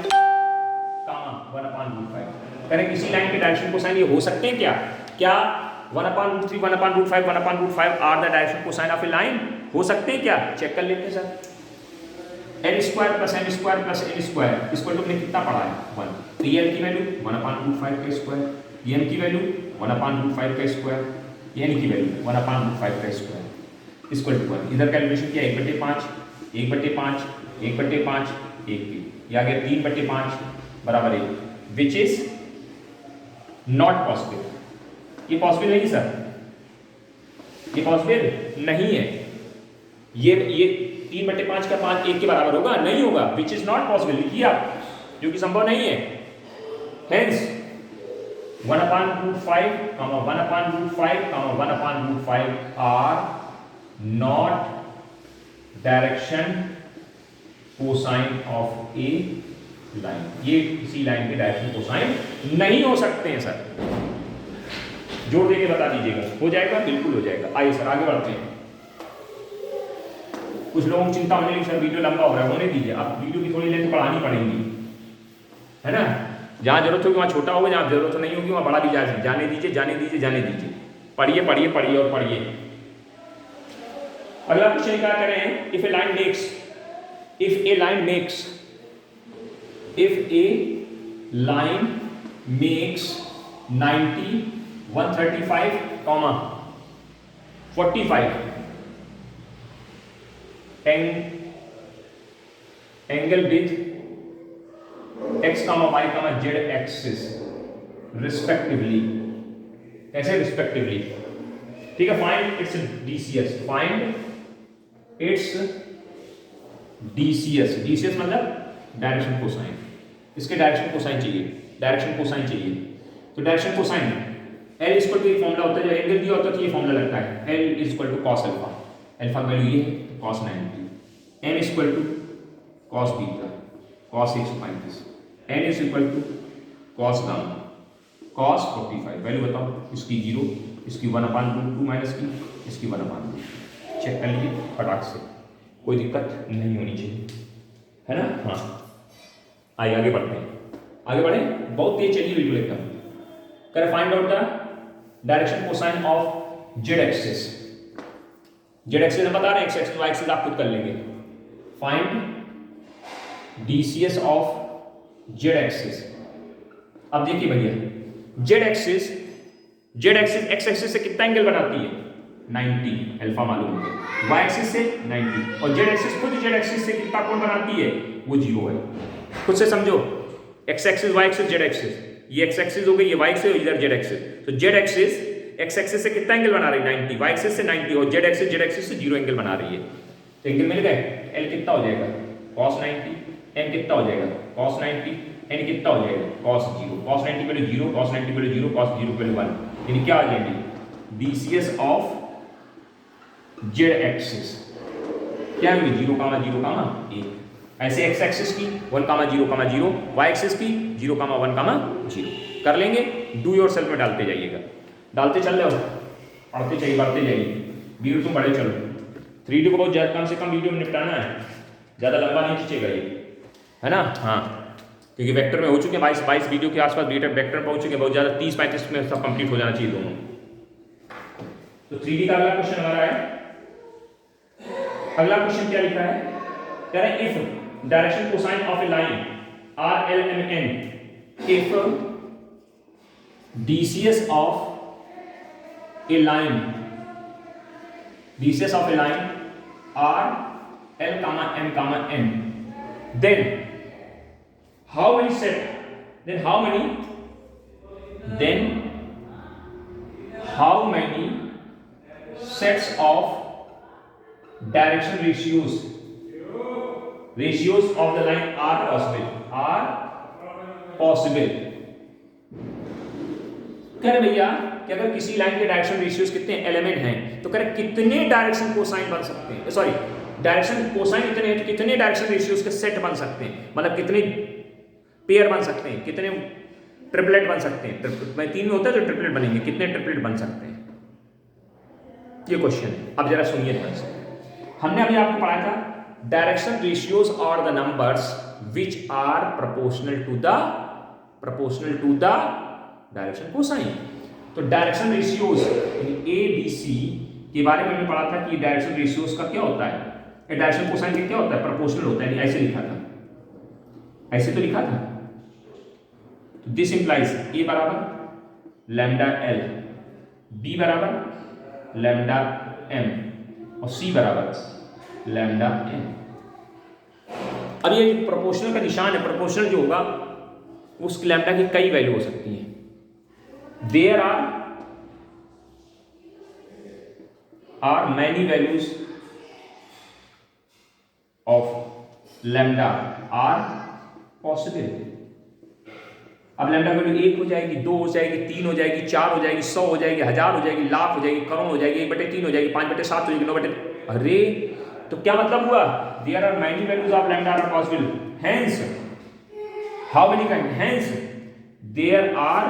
comma 1 upon root 5, करें किसी लाइन के डायरेक्शन कोसाइन ये हो सकते हैं क्या? क्या 1 upon root 3, 1 upon root 5, 1 upon root 5 are the direction cosine of a line, हो सकते हैं क्या? चेक कर लेते हैं sir. L square plus M square plus L square इसको तुमने कितना पढ़ा है 1, तो ये एल की वैल्यू 1 अपान रूट 5 का स्क्वायर, ये एम की वैल्यू 1 अपान रूट 5 का स्क्वायर, ये एन की वैल्यू 1 अपान रूट 5 का स्क्वायर इक्वल टू 1। इधर कैलकुलेशन किया 1/5 1/5 1/5 1 की, ये आ गया 3/5 बराबर 1, विच इज नॉट पॉसिबल। ये पॉसिबल नहीं सर, ये पॉसिबल नहीं है, ये 3/5 का 5 1 के बराबर होगा नहीं होगा, विच इज नॉट पॉसिबल लिखिए आप, जो कि संभव नहीं है। Hence 1 upon root 5 1 upon root 5 1 upon root 5 are not direction cosine of a line, ये किसी लाइन के डायरेक्शन कोसाइन नहीं हो सकते हैं सर, जोड़ देके बता दीजिएगा, हो जाएगा बिल्कुल हो जाएगा। आइए सर आगे बढ़ते हैं। कुछ लोगों को चिंता होने लगी सर वीडियो लंबा हो रहा है, होने दीजिए, आप वीडियो की थोड़ी लेंथ बढ़ानी पड़ेगी, है ना, जहां जरूरत होगी वहां छोटा होगा, जहां जरूरत नहीं होगी वहां बड़ा भी जाने दीजिए जाने दीजिए जाने दीजिए, पढ़िए पढ़िए पढ़िए और पढ़िए। अगला क्वेश्चन क्या करें, if a line makes 90 135 45 angle with x, y, z axis respectively, कैसे रिस्पेक्टिवली, ठीक है। Find its DCS, find its DCS मतलब डायरेक्शन कोसाइन, इसके डायरेक्शन कोसाइन चाहिए, डायरेक्शन कोसाइन चाहिए। तो direction cosine L equal to एक फॉर्मूला होता है, जब एंगल दिया होता है तो ये फॉर्मूला लगता है, L equal to cos alpha, alpha value ये है cos 90, n equal to cos beta cos 135, n is equal to cos gamma cos 45, value बताओ, इसकी 0, इसकी 1 अपान रूट 2 माइनस की, इसकी 1 अपान रूट, चेक कर लीजिए फटाक से, कोई दिक्कत नहीं होनी चाहिए, है ना। हाँ आइए आगे बढ़ते हैं, आगे बढ़े, बहुत तेज चलिए बिल्कुल एकदम। कर find out the direction cosine of Z axis, Z axis हम बता रहे हैं, एक्स एक्सिस वाई एक्सिस आप खुद कर लेंगे। Find DCS of Z axis. अब देखिए भैया जेड एक्सिस एक्स एक्सिस से कितना एंगल बनाती है 90, अल्फा मालूम है, वाई एक्सिस से 90, और जेड एक्सिस खुद जेड एक्सिस से कितना कोण बनाती है वो 0 है। खुद से समझो, X axis Y axis Z axis, ये एक्स एक्सिस हो गई, ये वाई एक्सिस, इधर जेड एक्सिस, तो जेड एक्सिस एक्स एक्सिस से कितना एंगल बना रही है 90, वाई एक्सिस से 90 और जेड एक्सिस से 0 एंगल बना रही है। तो एंगल मिल गए, एल कितना हो जाएगा cos 90, एम कितना हो जाएगा cos 90, एन कितना हो जाएगा cos 0, cos 90 value 0, cos 90 value 0, cos 0 value 1, यानी क्या आ जाएगी BCS ऑफ जेड एक्सिस क्या होगी 0, 0, 1। ऐसे एक्स एक्सिस की 1, 0, 0, वाई एक्सिस की 0, 1, 0 कर लेंगे। डू योर सेल्फ में डालते जाइएगा, डालते चल रहे हो, पढ़ते चाहिए, बढ़ते जाइए, वीडियो तुम बड़े चलो। 3D को बहुत ज़्यादा कम से कम वीडियो में निपटाना है, ज़्यादा लंबा नहीं खींचेगा ये, है ना। हाँ, क्योंकि वेक्टर में हो चुके हैं 22 वीडियो के आसपास वेक्टर में पहुँच चुके हैं, बहुत ज़्यादा 30-35 में सब कंप्लीट हो जाना चाहिए दोनों। तो 3D का अगला क्वेश्चन हमारा है, अगला क्वेश्चन क्या लिखा है, कह रहे हैं if direction cosine of a line are L M N, if DCS of a line, DCS of a line R L comma M comma N, then how many sets of direction ratios of the line are possible। कह रहे भैया कि अगर किसी line के direction ratios कितने element हैं, तो कह रहे कितने डायरेक्शन कोसाइन बन सकते हैं, सॉरी डायरेक्शन कोसाइन कितने हैं, तो कितने डायरेक्शन रेशियोज के सेट बन सकते हैं, मतलब कितने पेयर बन सकते हैं, कितने ट्रिपलेट बन सकते हैं। मैं 3 में होता है तो ट्रिपलेट बनेंगे, कितने ट्रिपलेट बन सकते हैं, ये क्वेश्चन है। अब जरा सुनिए ध्यान से, हमने अभी आपको पढ़ाया था डायरेक्शन रेशियोज और the numbers which are proportional to the direction cosine. तो direction ratios A B C के बारे में हमने पढ़ा था कि डायरेक्शन रेशियोज का क्या होता है, डायरेक्शन कोसाइन का क्या होता है, प्रोपोर्शनल होता है, ऐसे लिखा था, ऐसे तो लिखा था। तो दिस इंप्लाइज ए बराबर लैम्डा एल, बी बराबर लैम्डा एम और सी बराबर लैम्डा एन। अब ये प्रोपोर्शनल का निशान है, प्रोपोर्शनल जो होगा उस लैम्डा की कई वैल्यू हो सकती है। There are many values of lambda are possible। अब लैम्डा वैल्यू 1 हो जाएगी, 2 हो जाएगी, 3 हो जाएगी, 4 हो जाएगी, 100 हो जाएगी, 1000 हो जाएगी, लाख हो जाएगी, करोड़ हो जाएगी, 1/3 हो जाएगी, 5/7 हो जाएगी, 9/, अरे तो क्या मतलब हुआ, there are many values of lambda are possible, hence how many kind, hence there are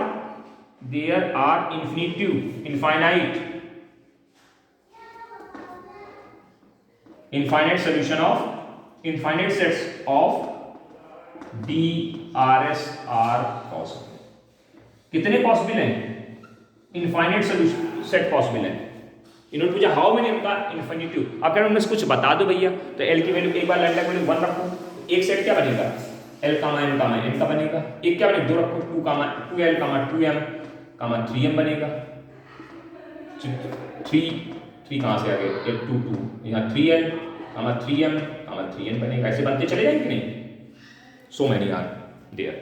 infinite sets of DRS are possible। कितने पॉसिबल हैं, इनफाइनाइट सेट पॉसिबल है। इन्होंने पूछा हाउ मेनी, उनका इन्फिनिटी। आप कह रहे हो कुछ बता दो भैया, तो एल की वैल्यू एक बार लैम्डा की वैल्यू 1 रखो, एक सेट क्या बनेगा एल कामा एन कामा एन का बनेगा, एक क्या बनेगा 2 रखो 2 कामा 2L कामा 2M कामा 3M बनेगा, 3 कहाँ से आ गए 2 यहाँ 3L कामा 3M कामा 3N बनेगा, ऐसे बनते चले जाएंगे नहीं। So many are there.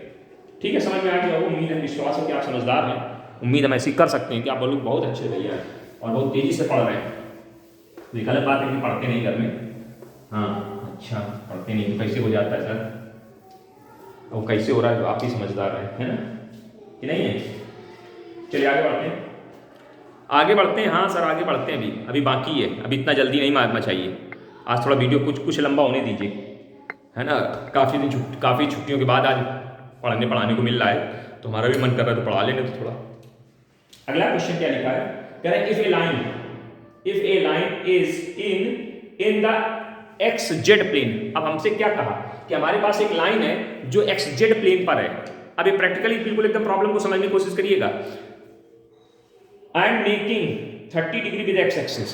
ठीक है, समझ में आ गया, उम्मीद है, विश्वास है कि आप समझदार हैं, उम्मीद हम ऐसी कर सकते हैं कि आप लोग बहुत अच्छे भैया और बहुत तेज़ी से पढ़ रहे हैं। तो गलत बात है कि पढ़ते नहीं घर में, हाँ अच्छा पढ़ते नहीं तो कैसे हो जाता है सर, वो कैसे हो रहा है, आप ही समझदार है ना कि नहीं है। चलिए आगे बढ़ते हैं, हाँ सर आगे बढ़ते हैं, अभी बाकी है, अभी इतना जल्दी नहीं मारना चाहिए, आज थोड़ा वीडियो कुछ लंबा होने दीजिए, है ना। काफ़ी छुट्टियों के बाद आज पढ़ाने को मिल रहा है, तो हमारा भी मन कर रहा है तो पढ़ा लेने तो थोड़ा। अगला क्वेश्चन क्या लिखा है, कह रहा है if a line is in the X Z plane. अब हमसे क्या कहा कि हमारे पास एक लाइन है जो एक्स जेड प्लेन पर है। अब ये प्रैक्टिकली बिल्कुल एकदम प्रॉब्लम को समझने की कोशिश करिएगा। I am making 30 degree with X axis,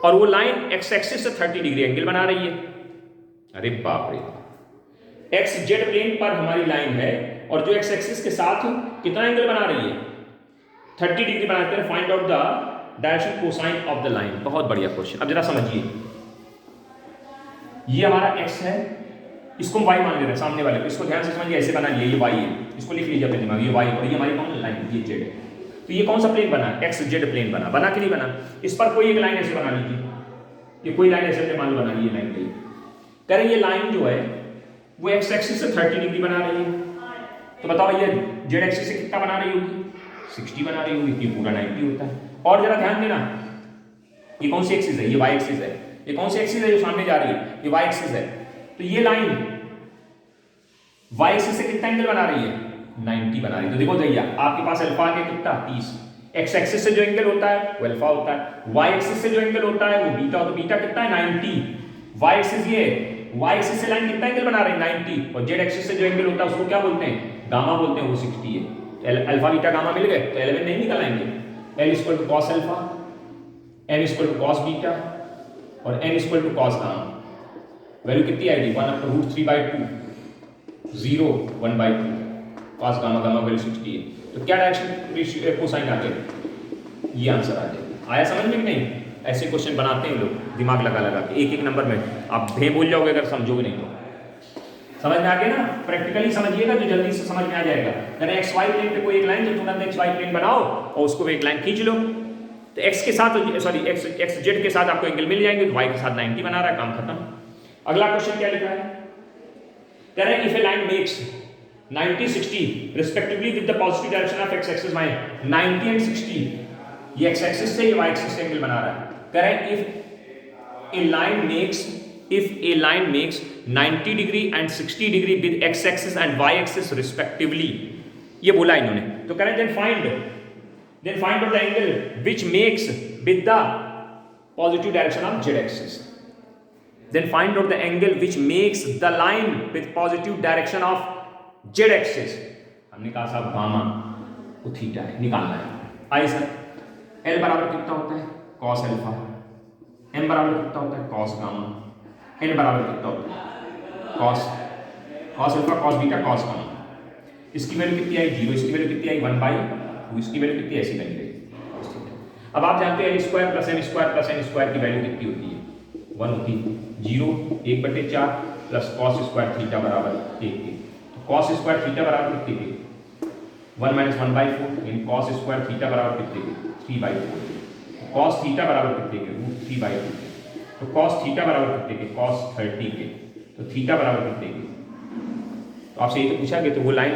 और वो लाइन एक्स एक्सिस से 30 डिग्री एंगल बना रही है। अरे बाप रे, एक्स जेड प्लेन पर हमारी लाइन है और जो एक्स एक्सिस के साथ कितना एंगल बना रही है 30 डिग्री बनाते हैं। Find out the direction cosine of the line. बहुत बढ़िया क्वेश्चन। अब जरा समझिए, ये हमारा x है, इसको हम y मान ले रहे हैं सामने वाले को, इसको ध्यान से समझिए, ऐसे बना लिए ये y है, इसको लिख लीजिए अपने दिमाग, ये y और ये हमारी कौन लाइन, ये z है। तो ये कौन सा प्लेन बना? एक्स जेड प्लेन बना। बना कि नहीं बना? इस पर कोई एक लाइन ऐसे बना लीजिए, ये कोई लाइन ऐसे मान लो बना ली, ये लाइन गई। कह रहे ये लाइन जो है वो एक्स एक्सिस से 30 डिग्री बना रही है, तो बताओ ये जेड एक्सिस से कितना बना रही होगी? 60 बना रही होगी, ये पूरा 90 होता है। और जरा ध्यान देना, ये कौन सी एक्सिस है? ये वाई एक्सिस है। ये कौन सी एक्सिस है जो सामने जा रही है? ये वाई एक्सिस है। तो ये लाइन वाई एक्सिस से कितना एंगल बना रही है? 90 बना रही है। तो देखो भैया आपके पास अल्फा के कितना 30, एक्स एक्सिस से जो एंगल होता है वो अल्फा होता है, वाई एक्सिस से जो एंगल होता है वो बीटा, तो बीटा कितना है? 90। वाई एक्सिस ये, वाई एक्सिस से लाइन कितना एंगल बना रही है? 90। और जेड एक्सिस से जो एंगल होता है उसको क्या बोलते हैं? गामा बोलते हैं, वो 60 है। तो अल्फा बीटा गामा मिल गए, तो 11 नहीं निकल आएंगे। L equal to cos alpha, M equal to cos beta और N equal to cos gamma. Value कितनी आएगी? 1/√3/2, 0 1/2 कॉस गामा, गामा वैल्यू 60 है। तो क्या डायरेक्शन कोसाइन आ गया? ये आंसर आ जाएगा। आया समझ में कि नहीं? ऐसे क्वेश्चन बनाते हैं लोग दिमाग लगा लगा के, एक एक नंबर में आप भे बोल जाओगे अगर समझोगे नहीं तो। समझ में आ गया ना? प्रैक्टिकली समझिएगा जो जल्दी से समझ में आ जाएगा। अगर एक्स वाई प्लेन पे कोई एक लाइन, तो तुरंत एक्स वाई प्लेन बनाओ और उसको एक लाइन खींच लो, तो एक्स के साथ, सॉरी एक्स जेड के साथ आपको एंगल मिल जाएंगे, तो वाई के साथ 90 बना रहा है, काम खत्म। अगला क्वेश्चन क्या लिखा है? कह रहे हैं if a line makes 90 60 respectively with the positive direction of X axis Y, 90 and 60 ये एक्स एक्सिस से, ये वाई एक्सिस से एंगल बना रहा है। कह रहे हैं if a line makes 90 degree and 60 degree with X axis and Y axis respectively, ये बोला इन्होंने। तो कह रहे हैं then find out the angle which makes with the positive direction of z axis. Then find out the angle which makes the line with positive direction of z axis. हमने कहा साहब गामा को थीटा है, निकालना है। आइए sir, L बराबर कितना होता है? cos alpha. M बराबर कितना होता है? cos gamma. N बराबर कितना होता है? cos alpha, cos beta, cos gamma. इसकी वैल्यू कितनी आई? 0। इसकी वैल्यू कितनी आई? 1/, इसकी वैल्यू कितनी ऐसी बनी गई। अब आप जानते हैं l² + n² की वैल्यू कितनी होती है? 1 होती है। 0 1/4 प्लस cos स्क्वायर थीटा बराबर 1 के। तो cos स्क्वायर थीटा बराबर कितने के? 1 - 1/4, यानी cos स्क्वायर थीटा बराबर कितने के? 3/4। cos थीटा बराबर कितने के? √3/2 के। तो cos थीटा बराबर कितने के? cos 30 के। तो थीटा बराबर कितने के? तो आपसे ये तो पूछा गया, तो वो लाइन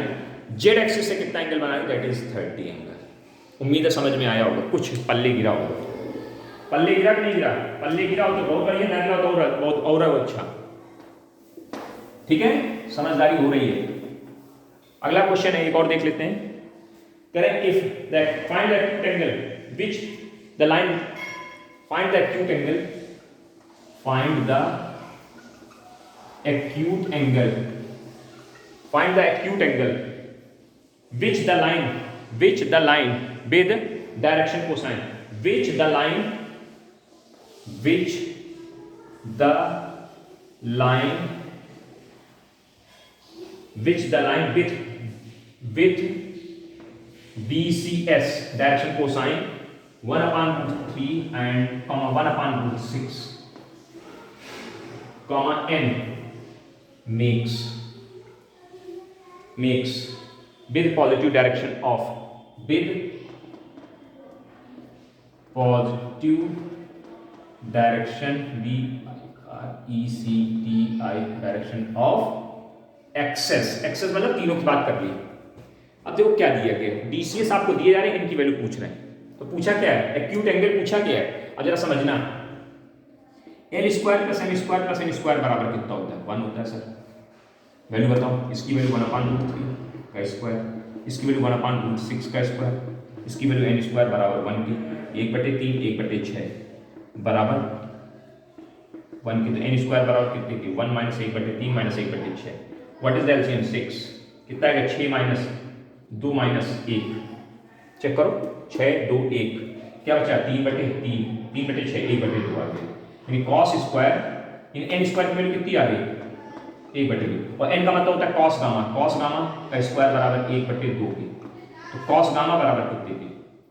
जेड एक्सिस से कितना एंगल बना है? That is 30 angle. उम्मीद है समझ में आया होगा, कुछ पल्ले गिरा होगा। पल्ले गिरा कि नहीं गिरा? पल्ले गिरा हो तो बहुत बढ़िया, ना गिरा तो बहुत और अच्छा। ठीक है, समझदारी हो रही है। अगला क्वेश्चन है, एक और देख लेते हैं। करें if that find the acute angle which the line, find the acute angle, find the acute angle, find the acute angle which the line with direction cosine, which the line with BCS direction cosine 1/√3 and 1/√6 n makes with positive direction of direction of axes मतलब तीनों की बात कर ली। अब देखो क्या दिया गया, DCS आपको दिए जा रहे हैं, इनकी वैल्यू पूछ रहे हैं। तो पूछा क्या है? एक्यूट एंगल पूछा क्या है? अब जरा समझना, l² + m² + n² बराबर कितना होता है? 1 होता है सर। वैल्यू बताओ। इसकी वैल्यू 1/√3 का स्क्वायर, इसकी वैल्यू 1/√6 का स्क्वायर, इसकी वैल्यू n² बराबर 1 की। 1/3 1/6 बराबर 1 की। तो n² बराबर कितने की? 1 - 1/3 - 1/6। What is the LCM? 6। कितना आएगा? 6 - 2 - 1। चेक करो, 6 2 1, क्या बचा? 3/3 3/6 1/2 आ गया। यानी cos स्क्वायर इन n² की वैल्यू कितनी आ गई? 1/2। और n का मतलब होता है cos गामा, cos गामा का स्क्वायर बराबर 1/2 की। तो cos गामा बराबर कितने की?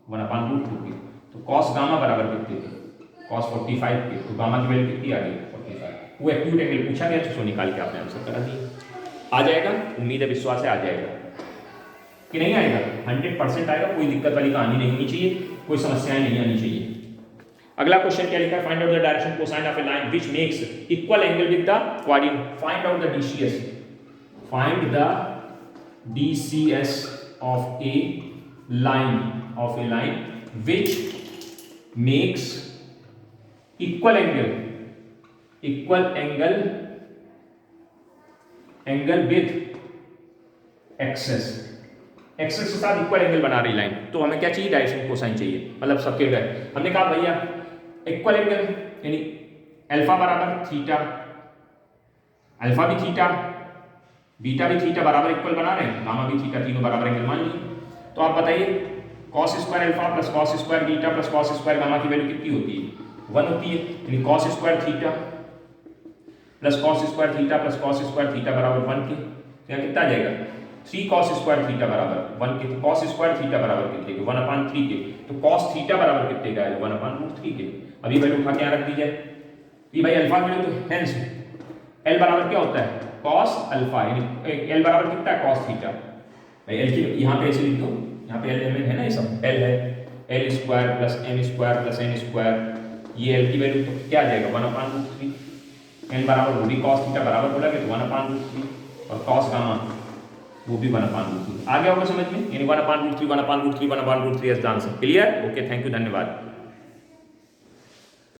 1/√2 की। तो cos गामा बराबर कितने की? cos 45 की। तो गामा की वैल्यू कितनी आ गई? 45। वो एक्यूट एंगल पूछा गया, तो निकाल के आपने आंसर करा दिया। आ जाएगा, उम्मीद है, विश्वास है आ जाएगा। कि नहीं आएगा? 100% आएगा, कोई दिक्कत वाली कहानी नहीं होनी चाहिए, कोई समस्याएं नहीं आनी चाहिए। अगला क्वेश्चन क्या लिखा है? Find out the direction cosine of a line which makes equal angle with the coordinate. Find out the DCS, find the DCS of a line which makes equal angle with axes के साथ equal angle बना रही line. तो हमें क्या चाहिए? Direction cosine चाहिए, मतलब सबके गए। हमने कहा भैया इक्वल एंगल यानी अल्फा बराबर थीटा, अल्फा भी थीटा, बीटा भी थीटा बराबर इक्वल बना रहे हैं, गामा भी थीटा, तीनों बराबर एंगल मान लिए। तो आप बताइए cos square alpha plus cos square beta plus cos square gamma की वैल्यू कितनी होती है? 1 होती है। यानी cos square theta plus cos square theta plus cos square theta बराबर 1 के। तो यहाँ कितना आ जाएगा? 3 cos स्क्वायर थीटा बराबर 1 के। तो cos स्क्वायर थीटा बराबर कितने के? 1/3 के। तो cos थीटा बराबर कितने का है? 1/√3 के। अभी वैल्यू उठा के यहाँ रख दी जाए कि भाई अल्फा की वैल्यू, तो हेंस L बराबर क्या होता है? cos अल्फा, यानी L बराबर कितना है? cos theta. भाई L की यहाँ पे ऐसे लिख दो, यहाँ पे L है ना, ये सब L है, L square plus m square plus n square, ये L की वैल्यू तो क्या आ जाएगा? 1/√3। n बराबर वो भी cos थीटा बराबर बोला कि 1/√3 और cos गामा वो भी 1/√3। आ गया होगा समझ में? यानी 1/√3 1/√3 1/√3 as the answer. Clear? Okay, thank you, धन्यवाद।